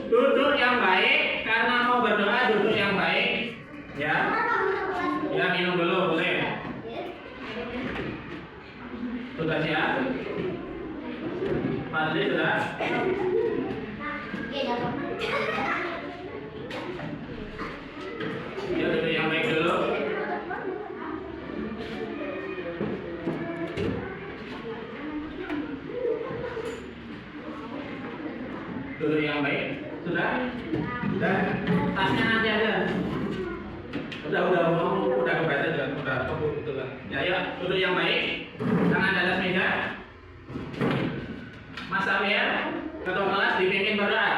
duduk yang baik karena mau berdoa duduk yang baik. Ya. Ya, minum dulu boleh. Sudah siap? Fadli sudah? Ya duduk yang baik dulu. Duduk yang baik. Sudah? Sudah. Tasnya nanti aja. Udah kebaca juga. Udah itu kan. Ya, ya, duduk yang baik. Tangan di atas meja. Mas Sapiar, ketua kelas dipimpin berdoa.